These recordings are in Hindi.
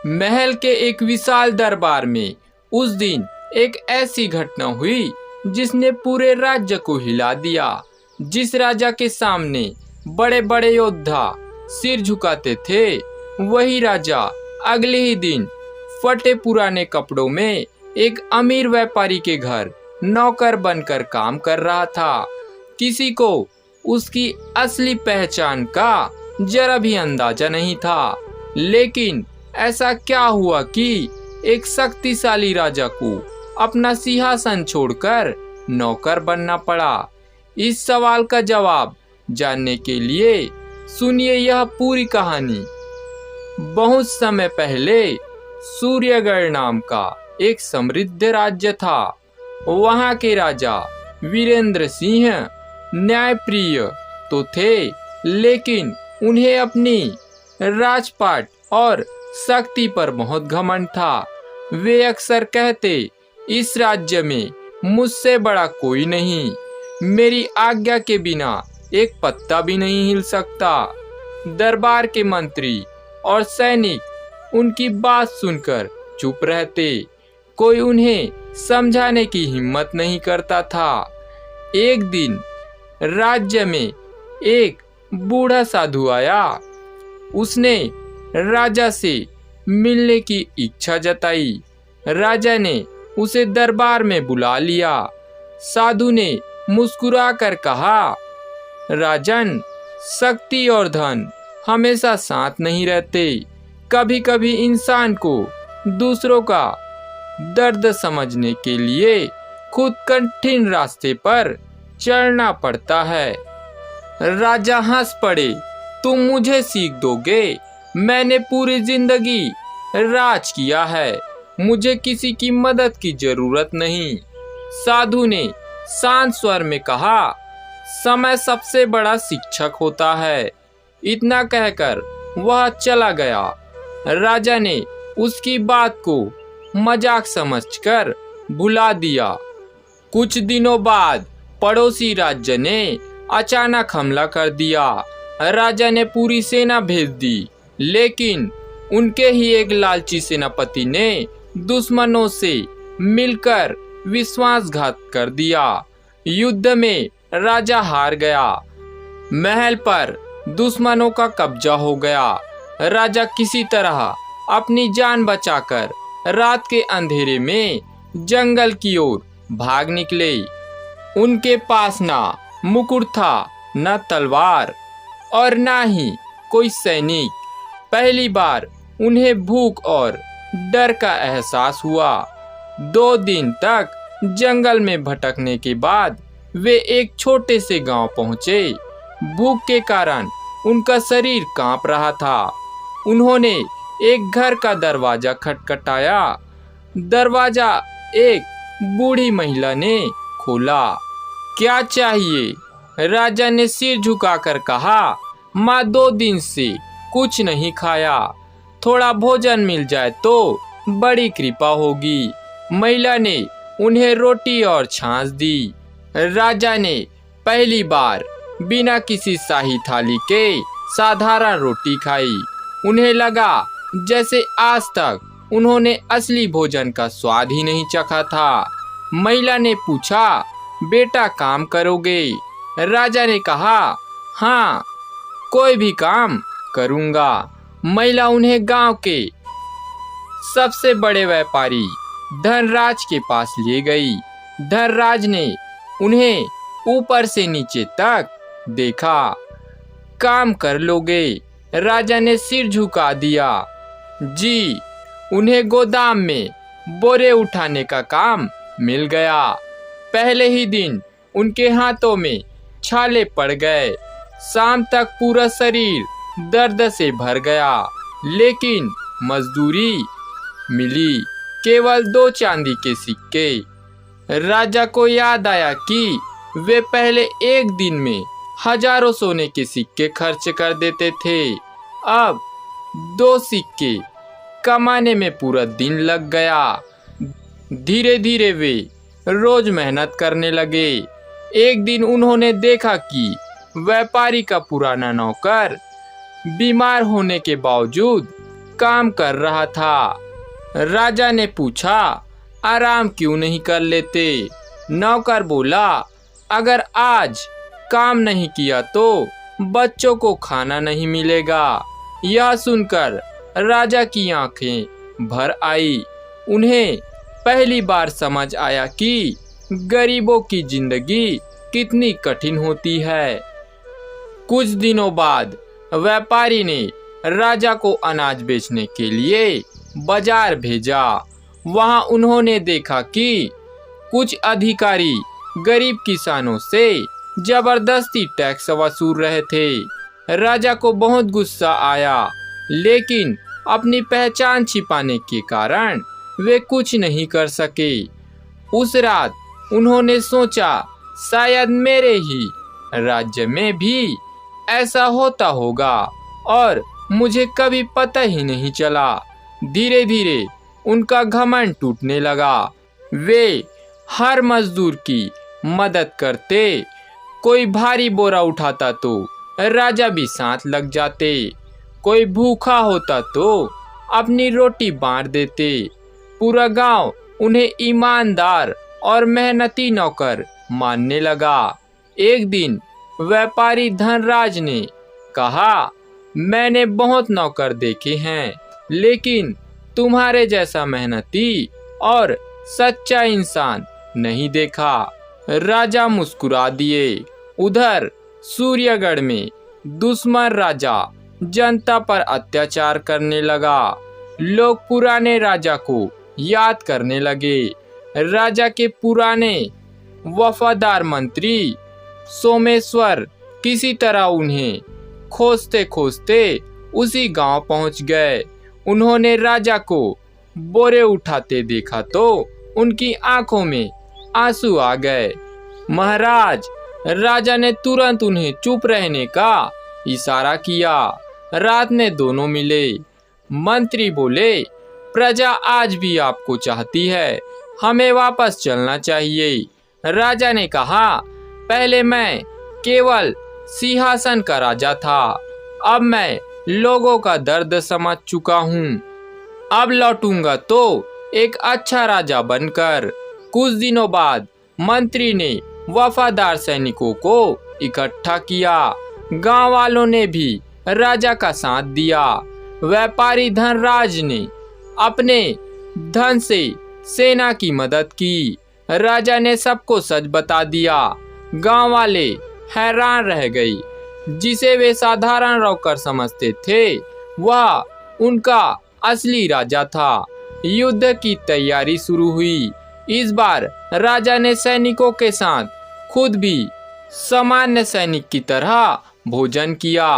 महल के एक विशाल दरबार में उस दिन एक ऐसी घटना हुई जिसने पूरे राज्य को हिला दिया। जिस राजा के सामने बड़े बड़े योद्धा सिर झुकाते थे, वही राजा अगले ही दिन फटे पुराने कपड़ों में एक अमीर व्यापारी के घर नौकर बनकर काम कर रहा था। किसी को उसकी असली पहचान का जरा भी अंदाजा नहीं था। लेकिन ऐसा क्या हुआ कि एक शक्तिशाली राजा को अपना सिंहासन छोड़कर नौकर बनना पड़ा? इस सवाल का जवाब जानने के लिए सुनिए यह पूरी कहानी। बहुत समय पहले सूर्यगढ़ नाम का एक समृद्ध राज्य था। वहाँ के राजा वीरेंद्र सिंह न्यायप्रिय तो थे, लेकिन उन्हें अपनी राजपाट और शक्ति पर बहुत घमंड था। वे अक्सर कहते, इस राज्य में मुझसे बड़ा कोई नहीं, मेरी आज्ञा के बिना एक पत्ता भी नहीं हिल सकता। दरबार के मंत्री और सैनिक उनकी बात सुनकर चुप रहते, कोई उन्हें समझाने की हिम्मत नहीं करता था। एक दिन राज्य में एक बूढ़ा साधु आया। उसने राजा से मिलने की इच्छा जताई। राजा ने उसे दरबार में बुला लिया। साधु ने मुस्कुराकर कहा, राजन, शक्ति और धन हमेशा साथ नहीं रहते। कभी कभी इंसान को दूसरों का दर्द समझने के लिए खुद कठिन रास्ते पर चढ़ना पड़ता है। राजा हंस पड़े, तुम मुझे सीख दोगे? मैंने पूरी जिंदगी राज किया है, मुझे किसी की मदद की जरूरत नहीं। साधु ने शांत स्वर में कहा, समय सबसे बड़ा शिक्षक होता है। इतना कहकर वह चला गया। राजा ने उसकी बात को मजाक समझकर भुला दिया। कुछ दिनों बाद पड़ोसी राज्य ने अचानक हमला कर दिया। राजा ने पूरी सेना भेज दी, लेकिन उनके ही एक लालची सेनापति ने दुश्मनों से मिलकर विश्वासघात कर दिया। युद्ध में राजा हार गया। महल पर दुश्मनों का कब्जा हो गया। राजा किसी तरह अपनी जान बचाकर रात के अंधेरे में जंगल की ओर भाग निकले। उनके पास ना मुकुट था, न तलवार और ना ही कोई सैनिक। पहली बार उन्हें भूख और डर का एहसास हुआ। 2 दिन तक जंगल में भटकने के बाद वे एक छोटे से गांव पहुंचे। भूख के कारण उनका शरीर कांप रहा था। उन्होंने एक घर का दरवाजा खटखटाया। दरवाजा एक बूढ़ी महिला ने खोला। क्या चाहिए? राजा ने सिर झुकाकर कहा, माँ 2 दिन से कुछ नहीं खाया, थोड़ा भोजन मिल जाए तो बड़ी कृपा होगी। महिला ने उन्हें रोटी और छाछ दी। राजा ने पहली बार बिना किसी शाही थाली के साधारण रोटी खाई। उन्हें लगा जैसे आज तक उन्होंने असली भोजन का स्वाद ही नहीं चखा था। महिला ने पूछा, बेटा काम करोगे? राजा ने कहा, हाँ, कोई भी काम करूँगा। महिला उन्हें गांव के सबसे बड़े व्यापारी धनराज के पास ले गई। धनराज ने उन्हें ऊपर से नीचे तक देखा। काम कर लोगे? राजा ने सिर झुका दिया। जी। उन्हें गोदाम में बोरे उठाने का काम मिल गया। पहले ही दिन उनके हाथों में छाले पड़ गए। शाम तक पूरा शरीर दर्द से भर गया, लेकिन मजदूरी मिली केवल 2 चांदी के सिक्के। राजा को याद आया कि वे पहले एक दिन में हजारों सोने के सिक्के खर्च कर देते थे। अब 2 सिक्के कमाने में पूरा दिन लग गया। धीरे धीरे वे रोज मेहनत करने लगे। एक दिन उन्होंने देखा कि व्यापारी का पुराना नौकर बीमार होने के बावजूद काम कर रहा था। राजा ने पूछा, आराम क्यों नहीं कर लेते? नौकर बोला, अगर आज काम नहीं किया तो बच्चों को खाना नहीं मिलेगा। यह सुनकर राजा की आंखें भर आई। उन्हें पहली बार समझ आया कि गरीबों की जिंदगी कितनी कठिन होती है। कुछ दिनों बाद व्यापारी ने राजा को अनाज बेचने के लिए बाजार भेजा। वहां उन्होंने देखा कि कुछ अधिकारी गरीब किसानों से जबरदस्ती टैक्स वसूल रहे थे। राजा को बहुत गुस्सा आया, लेकिन अपनी पहचान छिपाने के कारण वे कुछ नहीं कर सके। उस रात उन्होंने सोचा, शायद मेरे ही राज्य में भी ऐसा होता होगा और मुझे कभी पता ही नहीं चला। धीरे धीरे उनका घमंड टूटने लगा। वे हर मजदूर की मदद करते। कोई भारी बोरा उठाता तो राजा भी साथ लग जाते। कोई भूखा होता तो अपनी रोटी बांट देते। पूरा गांव उन्हें ईमानदार और मेहनती नौकर मानने लगा। एक दिन व्यापारी धनराज ने कहा, मैंने बहुत नौकर देखे हैं, लेकिन तुम्हारे जैसा मेहनती और सच्चा इंसान नहीं देखा। राजा मुस्कुरा दिए। उधर सूर्यगढ़ में दुश्मन राजा जनता पर अत्याचार करने लगा। लोग पुराने राजा को याद करने लगे। राजा के पुराने वफादार मंत्री सोमेश्वर किसी तरह उन्हें खोजते खोजते उसी गांव पहुंच गए। उन्होंने राजा को बोरे उठाते देखा तो उनकी आंखों में आंसू आ गए। महाराज, राजा ने तुरंत उन्हें चुप रहने का इशारा किया। रात में दोनों मिले। मंत्री बोले, प्रजा आज भी आपको चाहती है, हमें वापस चलना चाहिए। राजा ने कहा, पहले मैं केवल सिंहासन का राजा था, अब मैं लोगों का दर्द समझ चुका हूँ। अब लौटूंगा तो एक अच्छा राजा बनकर। कुछ दिनों बाद मंत्री ने वफादार सैनिकों को इकट्ठा किया। गांव वालों ने भी राजा का साथ दिया। व्यापारी धनराज ने अपने धन से सेना की मदद की। राजा ने सबको सच बता दिया। गांव वाले हैरान रह गई। जिसे वे साधारण नौकर समझते थे, वह उनका असली राजा था। युद्ध की तैयारी शुरू हुई। इस बार राजा ने सैनिकों के साथ खुद भी सामान्य सैनिक की तरह भोजन किया।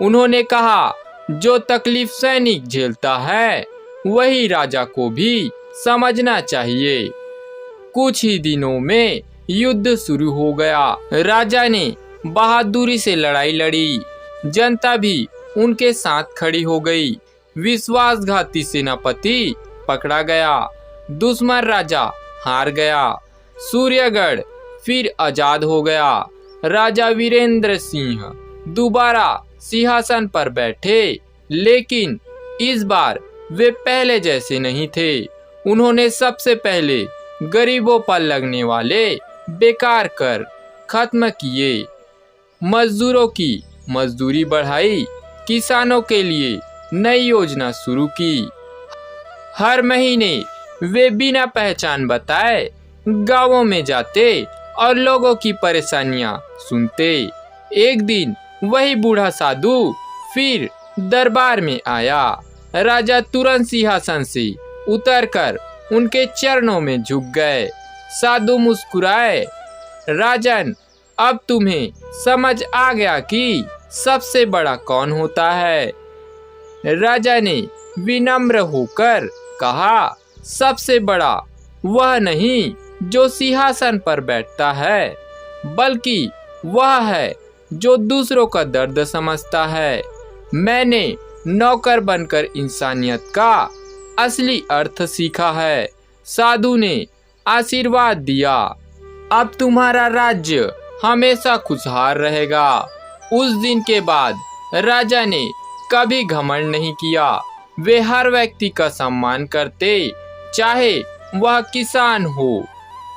उन्होंने कहा, जो तकलीफ सैनिक झेलता है वही राजा को भी समझना चाहिए। कुछ ही दिनों में युद्ध शुरू हो गया। राजा ने बहादुरी से लड़ाई लड़ी। जनता भी उनके साथ खड़ी हो गई। विश्वासघाती सेनापति पकड़ा गया। दुश्मन राजा हार गया। सूर्यगढ़ फिर आजाद हो गया। राजा वीरेंद्र सिंह दोबारा सिंहासन पर बैठे, लेकिन इस बार वे पहले जैसे नहीं थे। उन्होंने सबसे पहले गरीबों पर लगने वाले बेकार कर खत्म किए, मजदूरों की मजदूरी बढ़ाई, किसानों के लिए नई योजना शुरू की। हर महीने वे बिना पहचान बताए गांवों में जाते और लोगों की परेशानियां सुनते। एक दिन वही बूढ़ा साधु फिर दरबार में आया। राजा तुरंत सिंहासन से उतरकर उनके चरणों में झुक गए। साधु मुस्कुराए, राजन, अब तुम्हें समझ आ गया कि सबसे बड़ा कौन होता है। राजा ने विनम्र होकर कहा, सबसे बड़ा वह नहीं जो सिंहासन पर बैठता है, बल्कि वह है जो दूसरों का दर्द समझता है। मैंने नौकर बनकर इंसानियत का असली अर्थ सीखा है। साधु ने आशीर्वाद दिया। अब तुम्हारा राज्य हमेशा खुशहाल रहेगा। उस दिन के बाद राजा ने कभी घमंड नहीं किया। वे हर व्यक्ति का सम्मान करते, चाहे वह किसान हो,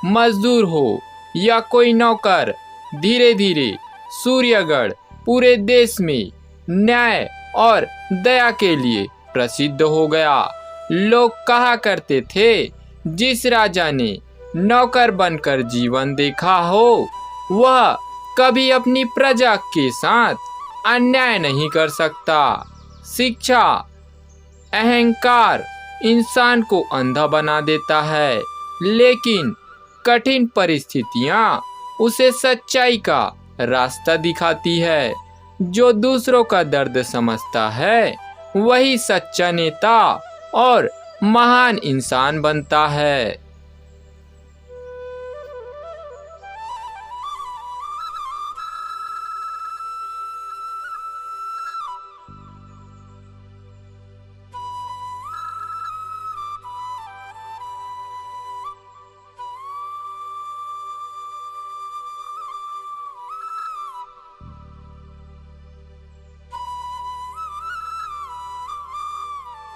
मजदूर हो या कोई नौकर। धीरे धीरे सूर्यगढ़ पूरे देश में न्याय और दया के लिए प्रसिद्ध हो गया। लोग कहा करते थे, जिस राजा ने नौकर बनकर जीवन देखा हो वह कभी अपनी प्रजा के साथ अन्याय नहीं कर सकता। शिक्षा अहंकार इंसान को अंधा बना देता है, लेकिन कठिन परिस्थितियां उसे सच्चाई का रास्ता दिखाती है। जो दूसरों का दर्द समझता है वही सच्चा नेता और महान इंसान बनता है।